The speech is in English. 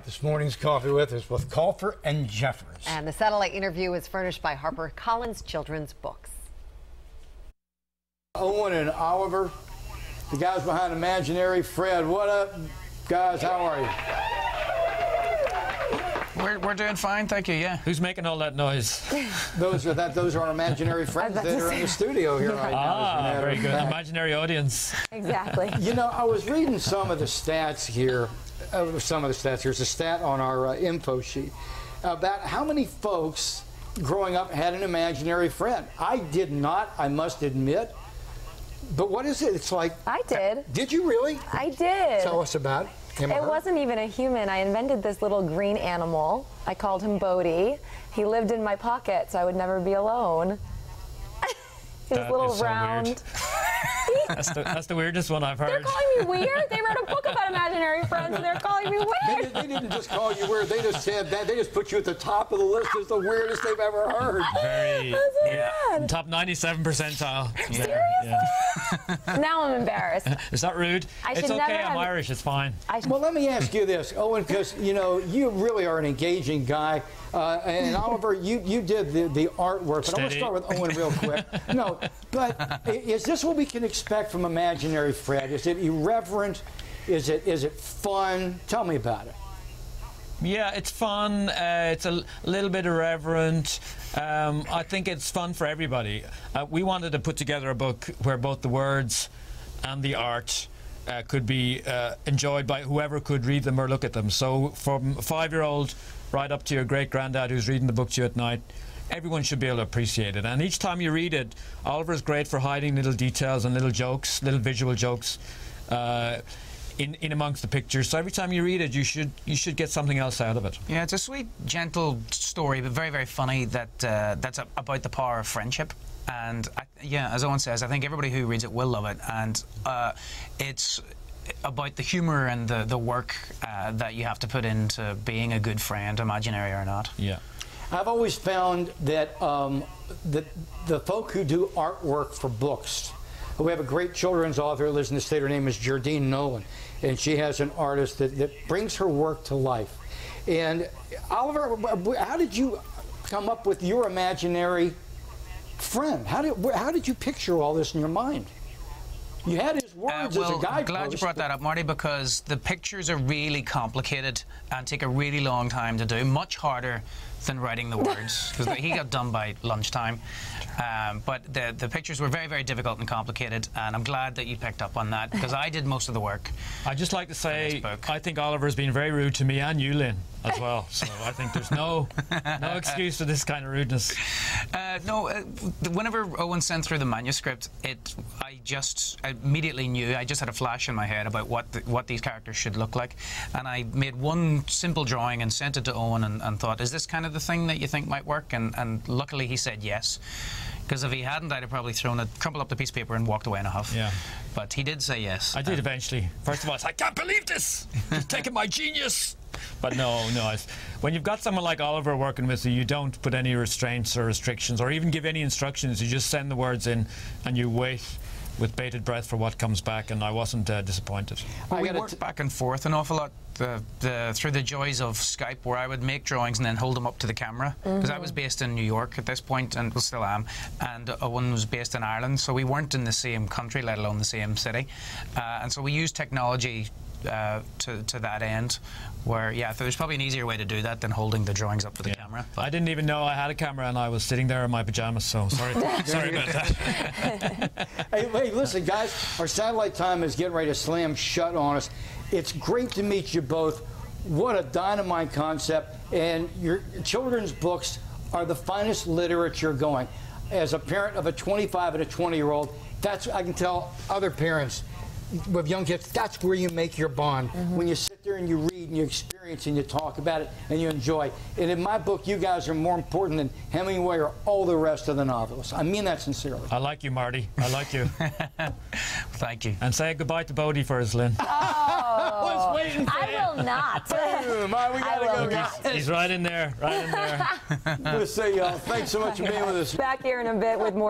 This morning's coffee with us with Colfer and Jeffers. And the satellite interview was furnished by HarperCollins Children's Books. Owen and Oliver, the guys behind Imaginary. Fred, what up, guys? How are you? We're doing fine, thank you. Yeah. Who's making all that noise? Those are our imaginary friends that are in the studio here right now. Very good. Imaginary audience. Exactly. You know, I was reading some of the stats here. There's a stat on our info sheet about how many folks growing up had an imaginary friend. I did not, I must admit. But what is it? It's like... I did. Did you really? I did. Tell us about it. It wasn't even a human. I invented this little green animal. I called him Bodhi. He lived in my pocket, so I would never be alone. He was a little round. That's the weirdest one I've heard. They're calling me weird? They wrote a book about imaginary friends, and they're calling me weird. They didn't just call you weird. They just said that. They just put you at the top of the list as the weirdest they've ever heard. Very, yeah. Top 97 percentile. Seriously? Yeah. Now I'm embarrassed. Is that rude? It's okay, I'm Irish, it's fine. Well, let me ask you this, Owen, because, you know, you really are an engaging guy. And Oliver, you did the artwork. But I want to start with Owen real quick. No, but is this what we can expect from Imaginary Fred? Is it irreverent? Is it fun? Tell me about it. Yeah, it's fun. It's a little bit irreverent. I think it's fun for everybody. We wanted to put together a book where both the words and the art could be enjoyed by whoever could read them or look at them. So from a 5-year-old right up to your great-granddad who's reading the book to you at night, everyone should be able to appreciate it. And each time you read it, Oliver's great for hiding little details and little jokes, little visual jokes in amongst the pictures. So every time you read it, you should get something else out of it. Yeah, it's a sweet, gentle story, but very, very funny. That's about the power of friendship. And yeah, as Owen says, I think everybody who reads it will love it. And it's about the humour and the work that you have to put into being a good friend, imaginary or not. Yeah. I've always found that the folk who do artwork for books, we have a great children's author who lives in the state. Her name is Jardine Nolan, and she has an artist that brings her work to life. And Oliver, how did you come up with your imaginary friend? How did you picture all this in your mind? You had his words as a guidepost. I'm glad you brought that up, Marty, because the pictures are really complicated and take a really long time to do, much harder than writing the words, because he got done by lunchtime. But the pictures were very, very difficult and complicated, and I'm glad that you picked up on that, because I did most of the work. I'd just like to say, I think Oliver's been very rude to me and you, Lynn, as well. So I think there's no excuse for this kind of rudeness. Whenever Owen sent through the manuscript, I just immediately knew. I just had a flash in my head about what these characters should look like, and I made one simple drawing and sent it to Owen and thought, is this kind of the thing that you think might work? And luckily he said yes, because if he hadn't, I'd have probably crumpled up the piece of paper and walked away in a huff. Yeah. But he did say yes. I did eventually. First of all, I can't believe this! He's taken my genius! But no. When you've got someone like Oliver working with you, you don't put any restraints or restrictions or even give any instructions. You just send the words in and you wait with bated breath for what comes back, and I wasn't disappointed. Well, we worked back and forth an awful lot through the joys of Skype, where I would make drawings and then hold them up to the camera, because I was based in New York at this point, and still am, and Owen was based in Ireland, so we weren't in the same country, let alone the same city, and so we used technology to that end, where there's probably an easier way to do that than holding the drawings up to the camera. But I didn't even know I had a camera, and I was sitting there in my pajamas, so sorry about that. Hey, listen, guys, our satellite time is getting ready to slam shut on us. It's great to meet you both. What a dynamite concept, and your children's books are the finest literature going. As a parent of a 25 and a 20-year-old, I can tell other parents with young kids, that's where you make your bond. When you sit there and you read and you experience and you talk about it and you enjoy. And in my book, you guys are more important than Hemingway or all the rest of the novelists. I mean that sincerely. I like you, Marty. I like you. Thank you. And say goodbye to Bodhi for us, Lynn. Oh, I was waiting for I will not. We gotta go. He's right in there, right in there. Let's say, y'all, thanks so much for being with us. Back here in a bit with more.